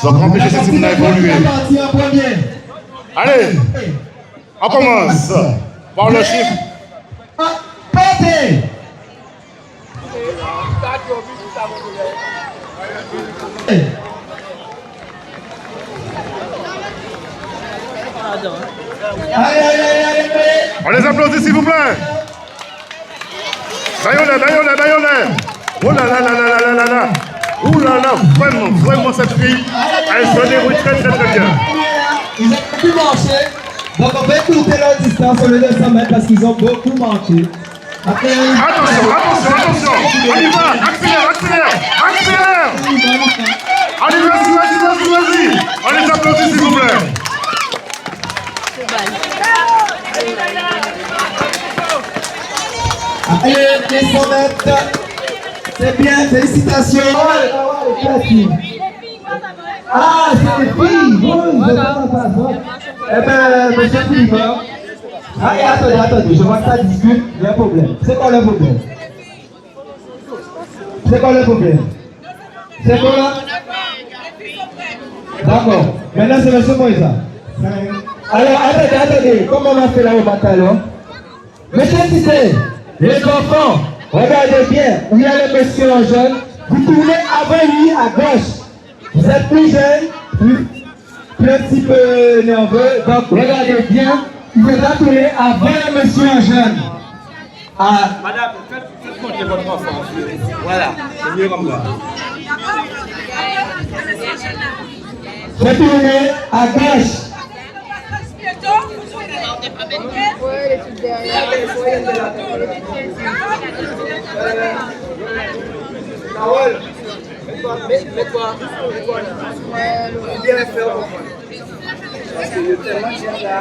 Donc empêcher ces types d'évoluer. Allez, on commence par le chiffre. On les applaudit s'il vous plaît. D'ailleurs. Oh là là là là là là là. Ouh là là, vraiment cette fille, elle se débrouille très bien. Ils ont beaucoup marché, donc on va écouter leur distance au lieu de 100 mètres parce qu'ils ont beaucoup marché. Attention, on y va, accélère. Allez, vas-y. On les applaudit s'il vous plaît. Allez, les 100 mètres. C'est bien, félicitations. Ah, c'est les filles. Oui, eh bien, monsieur Philippe. Attendez, je vois que ça discute. Il y a un problème. C'est quoi le problème? C'est quoi D'accord. Maintenant, c'est monsieur Moïse. Alors, attendez. Comment on a fait là au bataillon? Monsieur Tissé, les enfants, regardez bien. Où il y a le monsieur en jaune. Vous tournez avant lui à gauche. Vous êtes plus jeune, plus un petit peu nerveux. Donc, regardez bien. Vous êtes tourner avant le monsieur en jaune. Ah. Madame, faites monter votre enfant. Voilà, c'est mieux comme ça. Vous tournez à gauche. Carole, mets-toi. Bien faire mon frère. Parce que le tellement de là.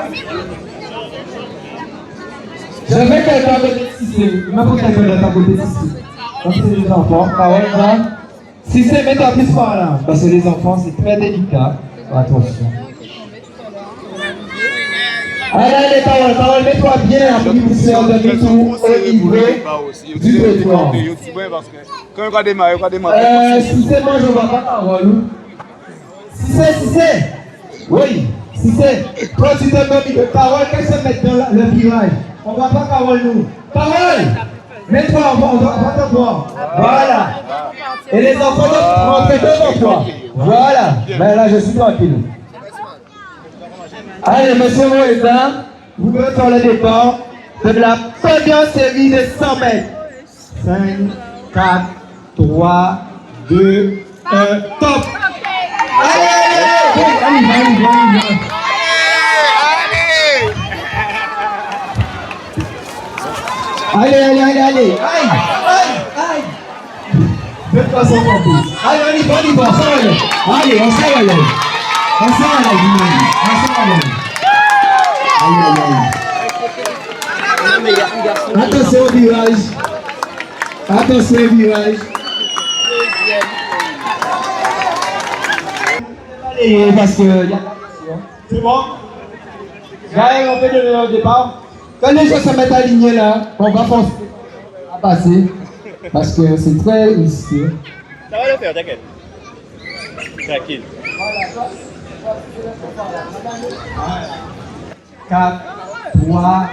J'avais quelqu'un de Tissé. Il m'a pris quelqu'un de côté Tissé. Donc c'est les enfants. Carole, là. Si c'est mets-toi plus par là. Parce que les enfants, c'est très délicat. Attention. Allez, Carole, mets-toi bien. Après, vous serez en demi-tour au niveau du trottoir. Quand on va démarrer, Si c'est moi, je ne vois pas Carole. Si c'est. Oui, si c'est. Quand tu te mets de Carole, qu'est-ce que se met dans le virage? On ne voit pas Carole, nous. Carole, mets-toi, on va te voir. Voilà. Et les enfants doivent rentrer devant toi. Voilà. Mais là, je suis tranquille. Allez, monsieur Moïsa, vous pouvez faire le départ de la première série de 100 mètres. 5, 4, 3, 2, 1, top! Allez! Allez! Aïe! Faites pas ça en plus. Allez, on y va, Allez, on s'en va aller. Attention au virage. Allez, parce que c'est bon. Gaël, on peut donner au départ. Quand les gens se mettent alignés là, on va forcer à passer. Parce que c'est très risqué. Ça va le faire, t'inquiète. Tranquille. 4, 3,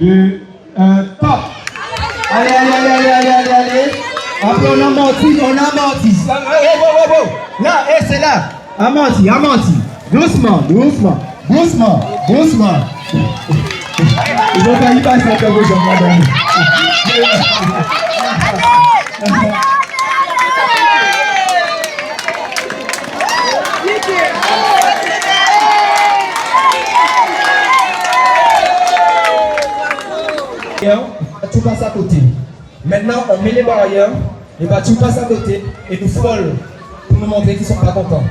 2, 1, top! Allez! Après, on amortit. Là, c'est là. Amorti. Doucement. Ils ont failli passer à peu de madame. Tu passes à côté. Maintenant, on met les barrières, et tu passes à côté et nous frôle pour nous montrer qu'ils ne sont pas contents.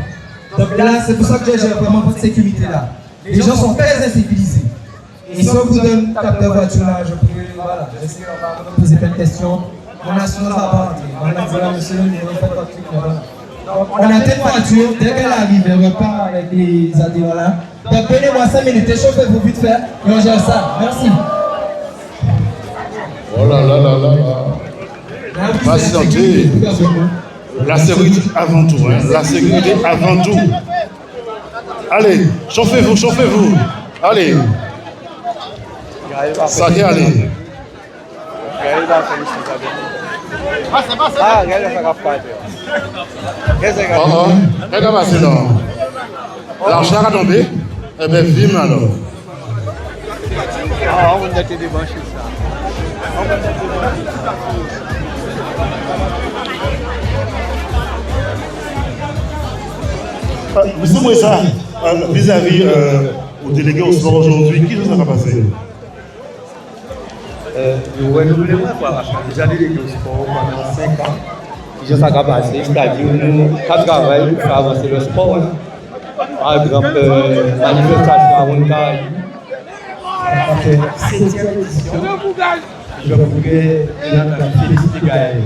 Donc là, c'est pour ça que j'ai vraiment votre sécurité là. Les gens sont très insécurisés. Et si on vous donne une table de voiture là, je pourrais, voilà, essayer de poser plein de questions. On a sur nos appartements. On a dit là, monsieur, on a telle voiture, dès qu'elle arrive, elle repart avec les adhérents là. Donc donnez-moi 5 minutes, échauffez-vous vite fait et on gère ça. Merci. Oh là là là là là. Patientez. La sécurité avant tout, hein. La sécurité avant tout. Allez, chauffez-vous, chauffez-vous. Allez. Ça y est, allez. Ah, regarde ça capable. Regarde passer là. L'argent a tombé. Eh bien, vime alors. Ah, on a été débranché ça. Monsieur Moussa, vis-à-vis au délégué au sport aujourd'hui, qui nous a passé? Ouais, nous voulons voir. Déjà délégué au sport pendant 5 ans. Qui nous a passé, c'est-à-dire nous travaillons pour avancer le sport. Par exemple, manifestation à Wonkai. On fait 7e édition. Je voudrais féliciter Gaël.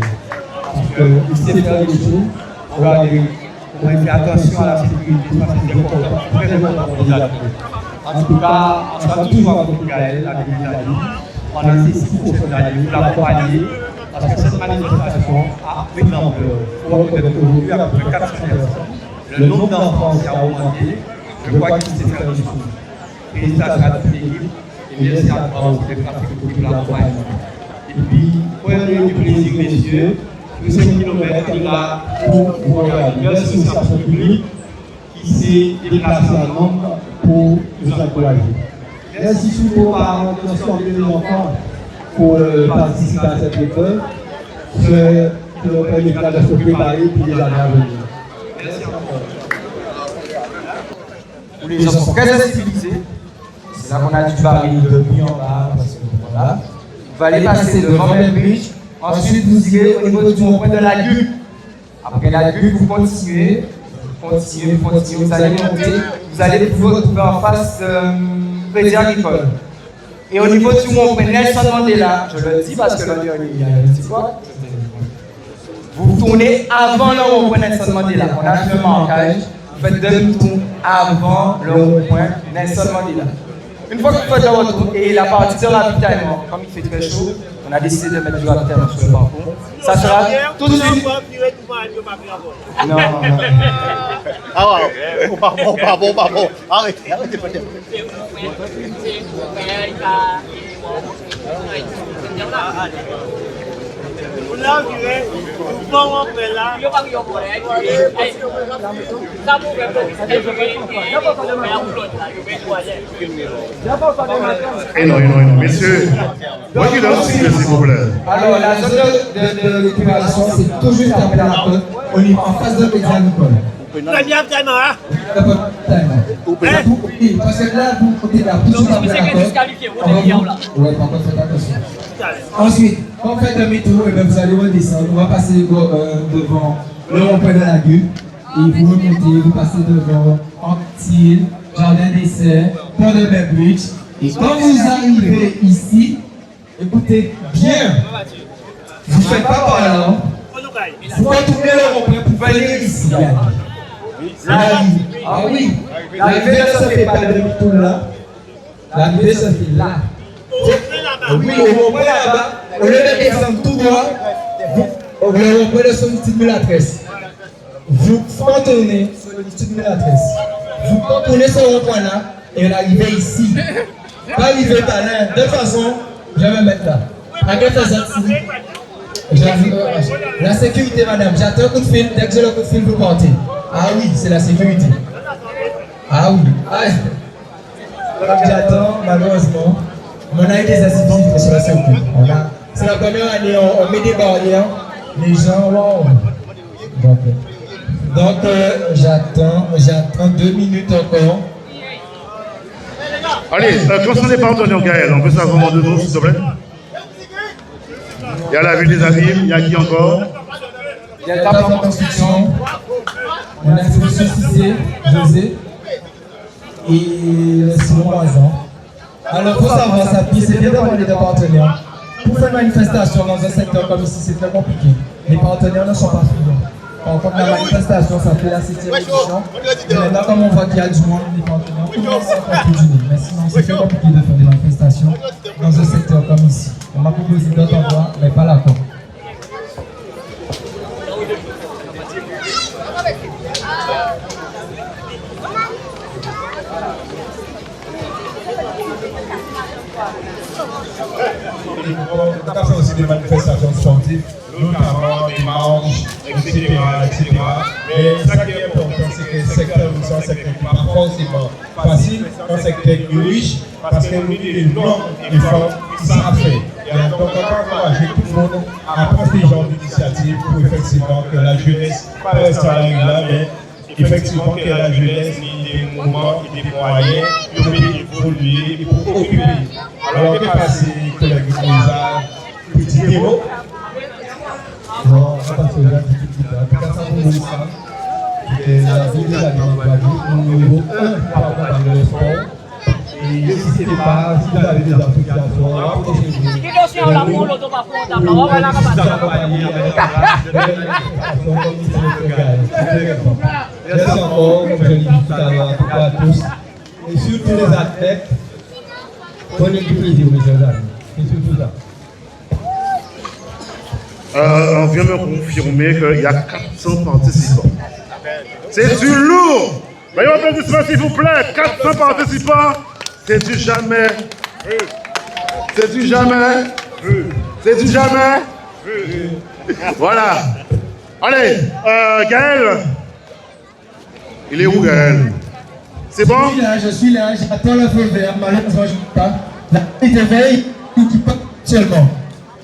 Parce qu'il sait faire les choses. On va faire attention à la sécurité parce que c'est important, très important pour les athlètes. En tout cas, on sera toujours avec Gaël, avec les amis. On a ces 6 professionnels pour l'accompagner parce que cette manifestation a pris de l'ampleur. On voit peut-être aujourd'hui à peu près 400 personnes. Le nombre d'enfants qui a augmenté, je crois qu'il sait faire les choses. Félicitations à toute l'équipe et merci encore aux déplacés pour l'accompagnement. Et puis, prenez du plaisir, messieurs. Tous ces kilomètres là pour une association publique qui s'est déplacée en nombre pour nous encourager. Merci surtout aux parents qui ont sorti les enfants pour participer à cette épreuve. Je leur permettra de se préparer pour les années à venir. Merci encore. Les gens sont très sensibilisés. C'est là qu'on a dû parler depuis en bas parce que voilà. Vous allez passer devant le bridge. Ensuite, vous irez au niveau du rond-point de la Gugue. Après la Gugue, vous continuez, vous allez monter, vous allez pouvoir trouver en face Crédit Agricole. Et au niveau du rond-point Nelson Mandela, je le dis parce que l'an dernier, il y a un petit quoi, vous tournez avant le rond-point Nelson Mandela. On a fait un marquage, vous faites demi-tour avant le rond-point Nelson Mandela. Une fois que vous faites votre tour et la partie de ravitaillement, comme il fait très chaud, on a décidé de mettre du ravitaillement sur le parcours. Ça sera tout de suite. Non. Ah ouais, pas bon. Arrêtez peut-être. Non, messieurs, reculons s'il vous plaît. Alors, la zone de récupération, c'est tout juste après la côte. On est en face de Crédit Agricole. Oui, parce que là, vous côté là, tout de suite après la côte. Ouais, par contre, faites attention. Ensuite, quand vous faites demi-tour, vous allez redescendre. On va passer devant le rond-point de la Gugue. Et vous remontez, vous passez devant Antil, Jardin des Serres, Pont de Bridge. Et quand vous arrivez ici, écoutez bien, vous ne faites pas par là. Vous retournez le rond-point pour venir ici. Ah oui, l'arrivée ne se fait pas de demi-tour là. L'arrivée se fait là. Oui, au rond-point là-bas, au lieu de descendre tout droit, au rond-point de Solitude Mulatresse. Vous contournez Solitude Mulatresse. Vous contournez ce rond-point là et vous arrivez ici. Pas arriver par là. De toute façon, je vais me mettre là. À quelle façon la sécurité, madame. J'attends un coup de fil. Dès que j'ai le coup de fil, vous partez. Ah oui, c'est la sécurité. Ah oui. J'attends, malheureusement. On a eu des activités sur la sécurité. C'est la première année, on met des barrières. Les gens, wow. Donc j'attends 2 minutes encore. Allez, concernant les partenaires Gaël, on peut savoir de nous, s'il te plaît. Il y a la ville des Amis, il y a qui encore? Il y a le tableau en construction. On a M. Cissé, José et le Simon Moisan. Alors, pour savoir ça, c'est bien d'avoir des partenaires. Pour faire une manifestation dans un secteur comme ici, c'est très compliqué. Les partenaires ne sont pas fréquents. Par contre, la manifestation, ça fait la 7e édition. Et maintenant, comme on voit qu'il y a du monde, les partenaires commencent à continuer. Mais sinon, c'est très compliqué de faire des manifestations dans un secteur comme ici. On m'a proposé d'autres endroits, mais pas là. On a fait aussi des manifestations sportives, notamment des marches, etc. Mais ça qui est important, c'est que le secteur nous sommes un secteur qui n'est pas forcément facile, un secteur qui est riche, parce que nous avons des normes de femmes qui savent faire. Donc on va encourager tout le monde à prendre des genres d'initiatives pour effectivement que la jeunesse, pas rester à la règle là, mais effectivement que la jeunesse ait des moments et des moyens pour évoluer et pour occuper. Alors, on va passer, collègue Moïsa, petit démo. Non, on va passer au là, en tout cas, ça pour Moïsa. La ville de la numéro 1 par rapport à le sport. Et n'hésitez pas, si vous avez des associations, rapprochez-vous. Merci encore, comme je l'ai dit tout à l'heure, à tous. Et surtout les athlètes, prenez du plaisir, mes chers amis. C'est surtout ça. On vient me confirmer qu'il y a 400 participants. C'est du lourd. Voyons applaudissements s'il vous plaît. 400 participants. C'est du jamais. C'est du jamais. C'est du jamais. Voilà. Allez, Gaël. Il est où Gaël? C'est bon? Je suis là, j'attends le feu vert, malheureusement je ne peux pas. La petite éveil, tout qui passe actuellement.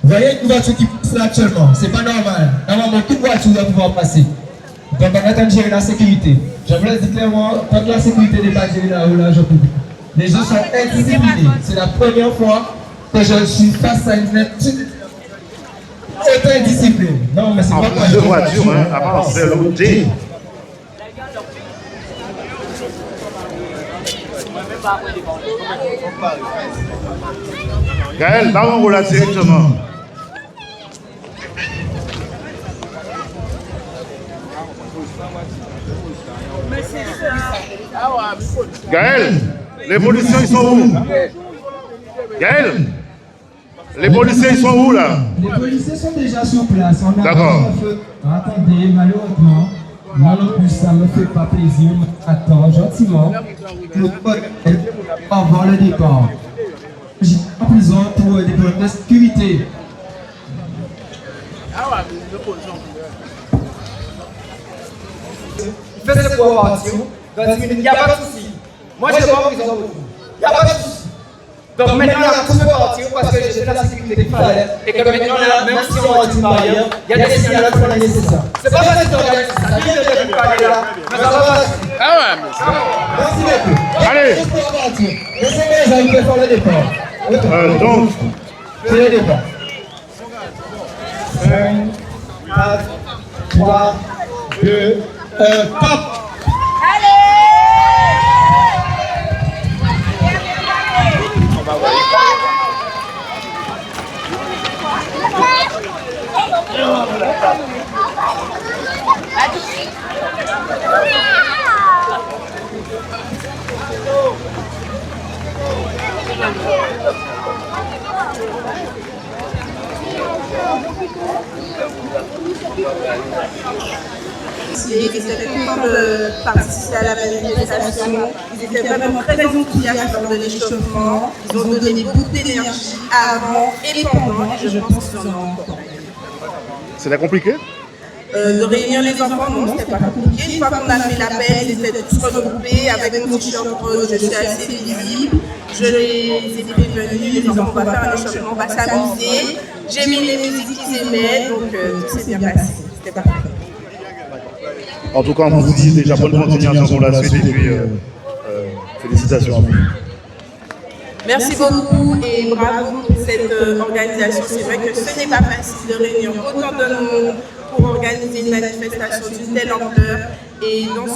Vous voyez une voiture qui passe là actuellement, c'est pas normal. Normalement, toute voiture doit pouvoir passer. Donc on attend de gérer la sécurité. Je vous le dis clairement, quand la sécurité n'est pas gérée là où là, je peux. Les gens sont indisciplinés. C'est la première fois que je suis face à une indiscipline. Non, mais c'est pas plus de voiture, hein, avant c'est l'autre. Gaël, là on roule directement. Gaël, les policiers ils sont où? Gaël, les policiers ils sont où là? Les policiers sont déjà sur place. D'accord. Attendez, malheureusement, moi non plus ça me fait pas plaisir. Attends, gentiment. Avant le départ. J'ai en prison pour des problèmes de sécurité. Il fait ses pour partir. Il n'y a pas de souci. Moi, je ne sais pas en prison pour vous. Il n'y a pas de souci. Donc maintenant, là, tout peut partir parce que j'ai fait la sécurité qu'il fallait. Et que maintenant, là, même si on retire par ailleurs, il y a des signaux qui sont nécessaires. C'est pas facile d'organiser ça. Qui ne peut pas aller là, mais ça va passer. Ah ouais, Merci beaucoup. allez. Laissez les gens faire le départ. Donc, C'est le départ. 5, 4, 3, 2, 1, top! Ils étaient contents de participer à la manifestation. Ils étaient vraiment très enthousiastes lors de l'échauffement. Ils ont donné beaucoup d'énergie avant et pendant. Et je pense qu'ils en ont encore. c'était compliqué? De réunir les enfants, non, c'était pas compliqué. Une fois qu'on a fait l'appel, ils étaient tous regroupés avec mon t-shirt rose, je suis assez visible. Je les ai prévenus, les enfants, on va faire un échauffement, on va s'amuser. J'ai mis les musiques qu'ils aimaient, donc tout s'est bien passé. C'était parfait. En tout cas, on vous dit déjà bonne continuation pour la suite et puis félicitations à vous. Merci beaucoup et bravo pour cette organisation. C'est vrai que ce n'est pas facile de réunir autant de monde pour organiser une manifestation d'une telle ampleur. Et dans ce